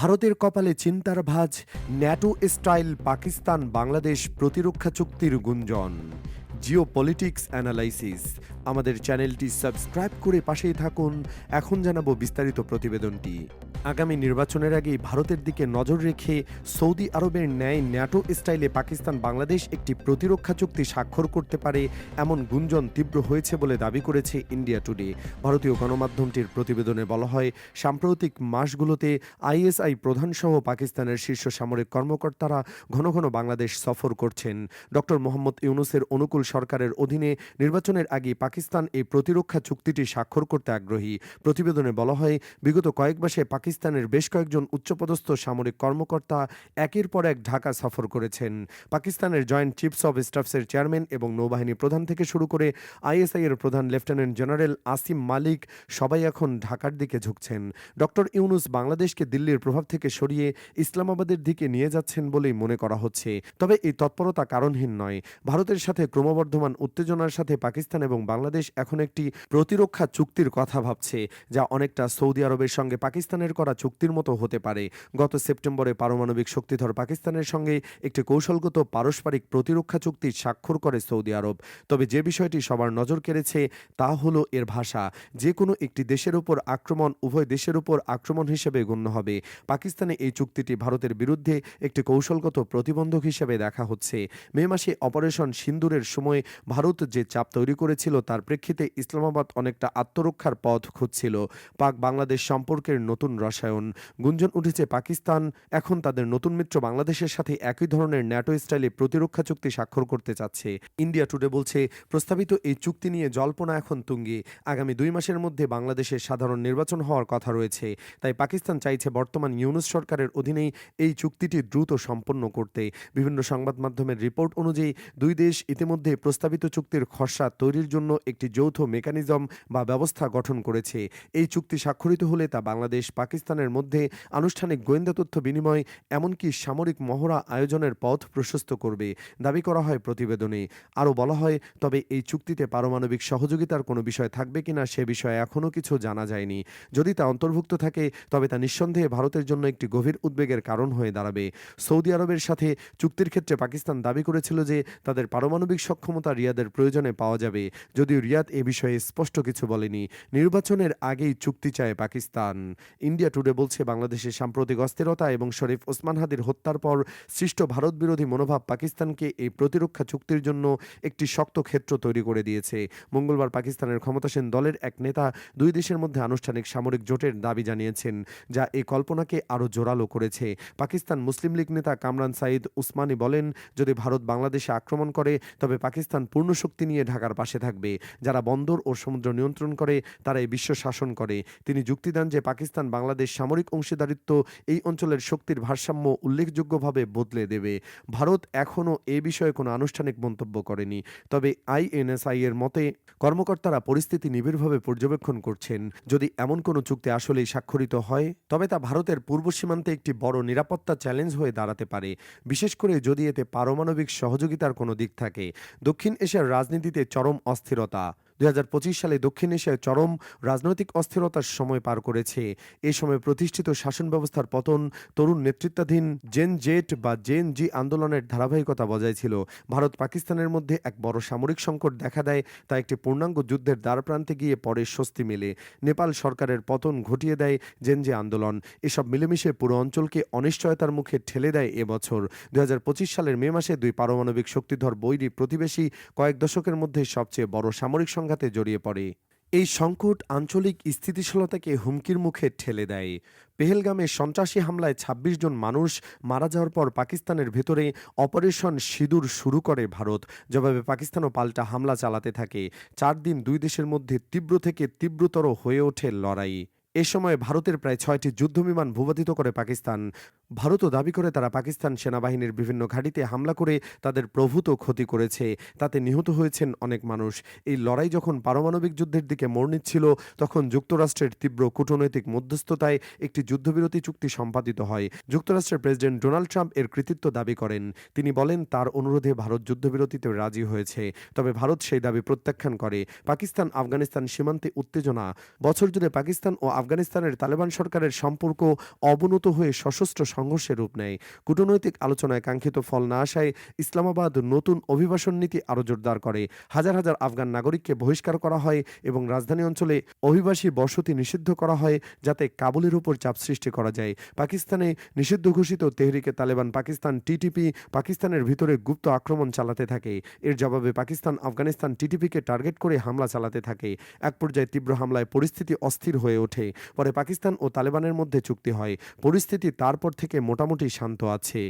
ভারতের কপালে চিন্তার ভাঁজ, ন্যাটো স্টাইল পাকিস্তান বাংলাদেশ প্রতিরক্ষা চুক্তির গুঞ্জন। Jio politics analysis. আমাদের চ্যানেলটি সাবস্ক্রাইব করে পাশেই থাকুন। এখন জানাবো বিস্তারিত প্রতিবেদনটি। আগামী নির্বাচনের আগেই ভারতের দিকে নজর রেখে সৌদি আরবের ন্যায় ন্যাটো স্টাইলে পাকিস্তান বাংলাদেশ একটি প্রতিরক্ষা চুক্তি স্বাক্ষর করতে পারে এমন গুঞ্জন তীব্র হয়েছে বলে দাবি করেছে ইন্ডিয়া টুডে। ভারতীয় গণমাধ্যমটির প্রতিবেদনে বলা হয়, সাম্প্রতিক মাসগুলোতে আইএসআই প্রধানসহ পাকিস্তানের শীর্ষ সামরিক কর্মকর্তারা ঘন ঘন বাংলাদেশ সফর করছেন। ডক্টর মোহাম্মদ ইউনূসের অনুকূল সরকারের অধীনে নির্বাচনের আগে পাকিস্তান এই প্রতিরক্ষা চুক্তিটি স্বাক্ষর করতে আগ্রহী। প্রতিবেদনে বলা হয়, বিগত কয়েক মাসে পাকিস্তানের বেশ কয়েকজন উচ্চপদস্থ সামরিক কর্মকর্তা একের পর এক ঢাকা সফর করেছেন। পাকিস্তানের জয়েন্ট চিফস অব স্টাফসের চেয়ারম্যান এবং নৌবাহিনী প্রধান থেকে শুরু করে আইএসআই এর প্রধান লেফটেন্যান্ট জেনারেল আসিম মালিক সবাই এখন ঢাকার দিকে ঝুঁকছেন। ডক্টর ইউনূস বাংলাদেশকে দিল্লির প্রভাব থেকে সরিয়ে ইসলামাবাদের দিকে নিয়ে যাচ্ছেন বলেই মনে করা হচ্ছে। তবে এই তৎপরতা কারণহীন নয়। ভারতের সাথে ক্রমবর্ধমান উত্তেজনার সাথে পাকিস্তান এবং বাংলাদেশ এখন একটি প্রতিরক্ষা চুক্তির কথা ভাবছে, যা অনেকটা সৌদি আরবের সঙ্গে পাকিস্তানের করা চুক্তির মতো হতে পারে। গত সেপ্টেম্বরে পারমাণবিক শক্তিধর পাকিস্তানের সঙ্গে একটি কৌশলগত পারস্পরিক প্রতিরক্ষা চুক্তি স্বাক্ষর করে সৌদি আরব। তবে যে বিষয়টি সবার নজর কেড়েছে তা হলো এর ভাষা। যে কোনো একটি দেশের উপর আক্রমণ উভয় দেশের উপর আক্রমণ হিসেবে গণ্য হবে। পাকিস্তানে এই চুক্তিটি ভারতের বিরুদ্ধে একটি কৌশলগত প্রতিবন্ধক হিসেবে দেখা হচ্ছে। মে মাসে অপারেশন সিন্দুরের সময় ভারত যে চাপ তৈরি করেছিল তার প্রেক্ষিতে ইসলামাবাদ অনেকটা আত্মরক্ষার পথ খুঁজছিল। পাক বাংলাদেশ সম্পর্কের নতুন রসায়ন। গুঞ্জন উঠেছে পাকিস্তান এখন তাদের নতুন মিত্র বাংলাদেশের সাথে একই ধরনের ন্যাটো স্টাইলে প্রতিরক্ষা চুক্তি স্বাক্ষর করতে চাচ্ছে। ইন্ডিয়া টুডে বলছে, প্রস্তাবিত এই চুক্তি নিয়ে জল্পনা এখন তুঙ্গে। আগামী 2 মাসের মধ্যে বাংলাদেশের সাধারণ নির্বাচন হওয়ার কথা রয়েছে। তাই পাকিস্তান চাইছে বর্তমান ইউনূস সরকারের অধীনেই এই চুক্তিটি দ্রুত সম্পন্ন করতে। বিভিন্ন সংবাদ মাধ্যমের রিপোর্ট অনুযায়ী দুই দেশ ইতিমধ্যে প্রস্তাবিত চুক্তির খসড়া তৈরির জন্য একটি যৌথ মেকানিজম বা ব্যবস্থা গঠন করেছে। এই চুক্তি স্বাক্ষরিত হলে তা বাংলাদেশ পাকিস্তানের মধ্যে আনুষ্ঠানিক গোয়েন্দা তথ্য বিনিময় এমনকি সামরিক মহড়া আয়োজনের পথ প্রশস্ত করবে, দাবি করা হয় প্রতিবেদনে। আরও বলা হয়, তবে এই চুক্তিতে পারমাণবিক সহযোগিতার কোনো বিষয় থাকবে কিনা সে বিষয়ে এখনও কিছু জানা যায়নি। যদি তা অন্তর্ভুক্ত থাকে তবে তা নিঃসন্দেহে ভারতের জন্য একটি গভীর উদ্বেগের কারণ হয়ে দাঁড়াবে। সৌদি আরবের সাথে চুক্তির ক্ষেত্রে পাকিস্তান দাবি করেছিল যে তাদের পারমাণবিক সক্ষমতা রিয়াদের প্রয়োজনে পাওয়া যাবে, যদিও রিয়াদ এ বিষয়ে স্পষ্ট কিছু বলেনি। নির্বাচনের আগেই চুক্তি চায় পাকিস্তান। ইন্ডিয়া টুডে বলছে, বাংলাদেশের সাম্প্রতিক অস্থিরতা এবং শরীফ ওসমান হাদির হত্যার পর সৃষ্ট ভারত বিরোধী মনোভাব পাকিস্তানকে এই প্রতিরক্ষা চুক্তির জন্য একটি শক্ত ক্ষেত্র তৈরি করে দিয়েছে। মঙ্গলবার পাকিস্তানের ক্ষমতাসীন দলের এক নেতা দুই দেশের মধ্যে আনুষ্ঠানিক সামরিক জোটের দাবি জানিয়েছেন, যা এই কল্পনাকে আরও জোরালো করেছে। পাকিস্তান মুসলিম লীগ নেতা কামরান সাঈদ উসমানী বলেন, যদি ভারত বাংলাদেশে আক্রমণ করে তবে পাকিস্তান পূর্ণ শক্তি নিয়ে ঢাকার পাশে থাকবে। যারা বন্দর ও সমুদ্র নিয়ন্ত্রণ করে তারা এই বিশ্ব শাসন করে। তিনি যুক্তি দেন যে পাকিস্তান বাংলাদেশ সামরিক অংশীদারিত্ব এই অঞ্চলের শক্তির ভারসাম্য উল্লেখযোগ্যভাবে বদলে দেবে। ভারত এখনও এ বিষয়ে কোনো আনুষ্ঠানিক মন্তব্য করেনি। তবে আইএনএসআই এর মতে কর্মকর্তারা পরিস্থিতি নিবিড়ভাবে পর্যবেক্ষণ করছেন। যদি এমন কোনো চুক্তি আসলেই স্বাক্ষরিত হয় তবে তা ভারতের পূর্ব সীমান্তে একটি বড় নিরাপত্তা চ্যালেঞ্জ হয়ে দাঁড়াতে পারে, বিশেষ করে যদি এতে পারমাণবিক সহযোগিতার কোনো দিক থাকে। দক্ষিণ এশিয়ার রাজনীতিতে চরম অস্থিরতা। 2025 সালে দক্ষিণ এশিয়ায় চরম রাজনৈতিক অস্থিরতার সময় পার করেছে। এই সময় প্রতিষ্ঠিত শাসন ব্যবস্থার পতন, তরুণ নেতৃত্বাধীন জেন জেট বা জেন জি আন্দোলনের ধারাবাহিকতা বজায় ছিল। ভারত পাকিস্তানের মধ্যে এক বড় সামরিক সংকট দেখা দেয়, তা একটি পূর্ণাঙ্গ যুদ্ধের দ্বারপ্রান্তে গিয়ে পরে স্বস্তি মেলে। নেপাল সরকারের পতন ঘটিয়ে দেয় জেন জি আন্দোলন। এসব মিলেমিশে পুরো অঞ্চলকে অনিশ্চয়তার মুখে ঠেলে দেয় এবছর। 2025 সালের মে মাসে দুই পারমাণবিক শক্তিধর বৈরী প্রতিবেশী কয়েক দশকের মধ্যে সবচেয়ে বড় সামরিক সংঘাতে জড়িয়ে পড়ে। এই সংকট আঞ্চলিক স্থিতিশীলতাকে হুমকির মুখে ঠেলে দেয়। পেহেলগামে সন্ত্রাসী হামলায় 26 জন মানুষ মারা যাওয়ার পর পাকিস্তানের ভেতরে অপারেশন সিঁদুর শুরু করে ভারত। জবাবে পাকিস্তানও পাল্টা হামলা চালাতে থাকে। 4 দিন দুই দেশের মধ্যে তীব্র থেকে তীব্রতর হয়ে ওঠে লড়াই। এ সময় ভারতের প্রায় 6টি যুদ্ধবিমান ভূপাতিত করে পাকিস্তান। ভারতও দাবি করে তারা পাকিস্তান সেনাবাহিনীর বিভিন্ন ঘাঁটিতে হামলা করে তাদের প্রভূত ক্ষতি করেছে। তাতে নিহত হয়েছেন অনেক মানুষ। এই লড়াই যখন পারমাণবিক যুদ্ধের দিকে মোড় নিচ্ছিল, তখন যুক্তরাষ্ট্রের তীব্র কূটনৈতিক মধ্যস্থতায় একটি যুদ্ধবিরতি চুক্তি সম্পাদিত হয়। যুক্তরাষ্ট্রের প্রেসিডেন্ট ডোনাল্ড ট্রাম্প এর কৃতিত্ব দাবি করেন। তিনি বলেন তার অনুরোধে ভারত যুদ্ধবিরতিতে রাজি হয়েছে। তবে ভারত সেই দাবি প্রত্যাখ্যান করে। পাকিস্তান আফগানিস্তান সীমান্তে উত্তেজনা। বছর জুড়ে পাকিস্তান ও আফগানিস্তানের তালেবান সরকারের সম্পর্ক অবনত হয়ে সশস্ত্র সংঘর্ষের রূপ নেয়। কূটনৈতিক আলোচনায় কাঙ্ক্ষিত ফল না আসায় ইসলামাবাদ নতুন অভিবাসন নীতি আরও জোরদার করে। হাজার হাজার আফগান নাগরিককে বহিষ্কার করা হয় এবং রাজধানী অঞ্চলে অভিবাসী বসতি নিষিদ্ধ করা হয়, যাতে কাবুলের উপর চাপ সৃষ্টি করা যায়। পাকিস্তানে নিষিদ্ধ ঘোষিত তেহরিকে তালেবান পাকিস্তান টিটিপি পাকিস্তানের ভিতরে গুপ্ত আক্রমণ চালাতে থাকে। এর জবাবে পাকিস্তান আফগানিস্তান টিটিপিকে টার্গেট করে হামলা চালাতে থাকে। এক পর্যায়ে তীব্র হামলায় পরিস্থিতি অস্থির হয়ে ওঠে। পরে পাকিস্তান ও তালেবানের মধ্যে চুক্তি হয়। পরিস্থিতি তারপর থেকে মোটামুটি শান্ত আছে।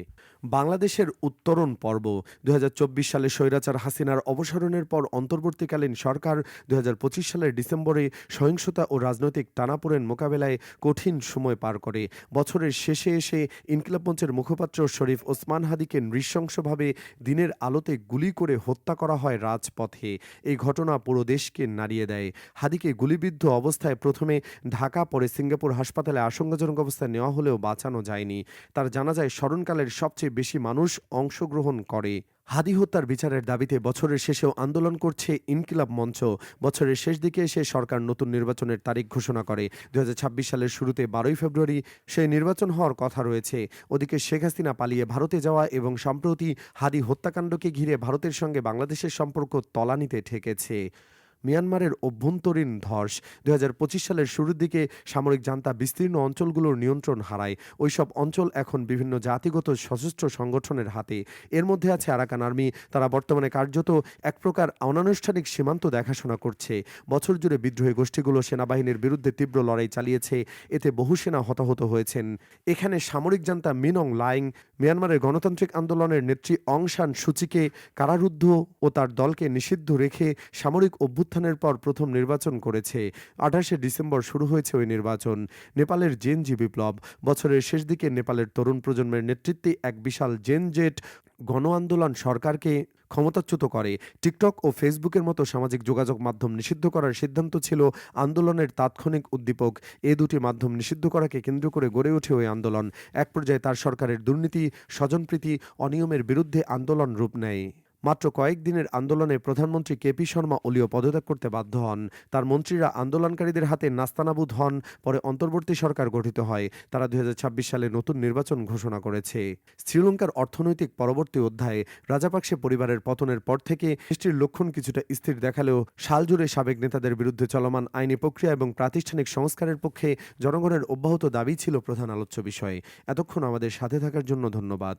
বাংলাদেশের উত্তরণ পর্ব। ২০২৪ সালে স্বৈরাচার হাসিনার অবসারণের পর অন্তর্বর্তীকালীন সরকার ২০২৫ সালের ডিসেম্বরে সহিংসতা ও রাজনৈতিক টানাপোড়েন মোকাবেলায় কঠিন সময় পার করে। বছরের শেষে এসে ইনকিলাব মঞ্চের মুখপাত্র শরীফ ওসমান হাদিকে নৃশংসভাবে দিনের আলোতে গুলি করে হত্যা করা হয় রাজপথে। এই ঘটনা পুরো দেশকে নাড়িয়ে দেয়। হাদিকে গুলিবিদ্ধ অবস্থায় প্রথমে ঢাকা, পরে সিঙ্গাপুর হাসপাতালে আশঙ্কাজনক অবস্থায় নেওয়া হলেও বাঁচানো যায়নি। তার জানাজায় স্মরণকালের সবচেয়ে বেশি মানুষ অংশগ্রহণ করে। হাদি হত্যার বিচারের দাবিতে বছরের শেষেও আন্দোলন করছে ইনকিলাব মঞ্চ। বছরের শেষ দিকে এসে সরকার নতুন নির্বাচনের তারিখ ঘোষণা করে। ২০২৬ সালের শুরুতে ১২ই ফেব্রুয়ারি সেই নির্বাচন হওয়ার কথা রয়েছে। ওদিকে শেখ হাসিনা পালিয়ে ভারতে যাওয়া এবং সম্প্রতি হাদি হত্যাকাণ্ডকে ঘিরে ভারতের সঙ্গে বাংলাদেশের সম্পর্ক তলানিতে ঠেকেছে। মিয়ানমারের অভ্যন্তরীণ ধস। ২০২৫ সালের শুরুর দিকে সামরিক জান্তা বিস্তীর্ণ অঞ্চলগুলোর নিয়ন্ত্রণ হারায়। ওইসব অঞ্চল এখন বিভিন্ন জাতিগত সশস্ত্র সংগঠনের হাতে। এর মধ্যে আছে আরাকান আর্মি। তারা বর্তমানে কার্যত এক প্রকার অনানুষ্ঠানিক সীমান্ত দেখাশোনা করছে। বছর জুড়ে বিদ্রোহী গোষ্ঠীগুলো সেনাবাহিনীর বিরুদ্ধে তীব্র লড়াই চালিয়েছে। এতে বহু সেনা হতাহত হয়েছেন। এখানে সামরিক জান্তা মিন অং লাইং মিয়ানমারের গণতান্ত্রিক আন্দোলনের নেত্রী অং সান সুচিকে কারারুদ্ধ ও তার দলকে নিষিদ্ধ রেখে সামরিক অভ্যুত্থানের পর প্রথম নির্বাচন করেছে। ২৮শে ডিসেম্বর শুরু হয়েছে ওই নির্বাচন। নেপালের জেনজি বিপ্লব। বছরের শেষ দিকে নেপালের তরুণ প্রজন্মের নেতৃত্বে এক বিশাল জেনজেট গণ আন্দোলন সরকারকে ক্ষমতাচ্যুত করে। টিকটক ও ফেসবুকের মতো সামাজিক যোগাযোগ মাধ্যম নিষিদ্ধ করার সিদ্ধান্ত ছিল আন্দোলনের তাৎক্ষণিক উদ্দীপক। এ দুটি মাধ্যম নিষিদ্ধ করাকে কেন্দ্র করে গড়ে ওঠে ওই আন্দোলন। এক পর্যায়ে তার সরকারের দুর্নীতি, স্বজনপ্রীতি, অনিয়মের বিরুদ্ধে আন্দোলন রূপ নেয়। মাত্র কয়েকদিনের আন্দোলনে প্রধানমন্ত্রী কেপি শর্মা ওলিও পদত্যাগ করতে বাধ্য হন। তার মন্ত্রীরা আন্দোলনকারীদের হাতে নাস্তানাবুদ হন। পরে অন্তর্বর্তী সরকার গঠিত হয়। তারা ২০২৬ সালে নতুন নির্বাচন ঘোষণা করেছে। শ্রীলঙ্কার অর্থনৈতিক পরবর্তী অধ্যায়ে। রাজাপাকসে পরিবারের পতনের পর থেকে দেশটির লক্ষণ কিছুটা স্থির দেখালেও সাল জুড়ে সাবেক নেতাদের বিরুদ্ধে চলমান আইনি প্রক্রিয়া এবং প্রাতিষ্ঠানিক সংস্কারের পক্ষে জনগণের অব্যাহত দাবি ছিল প্রধান আলোচ্য বিষয়। এতক্ষণ আমাদের সাথে থাকার জন্য ধন্যবাদ।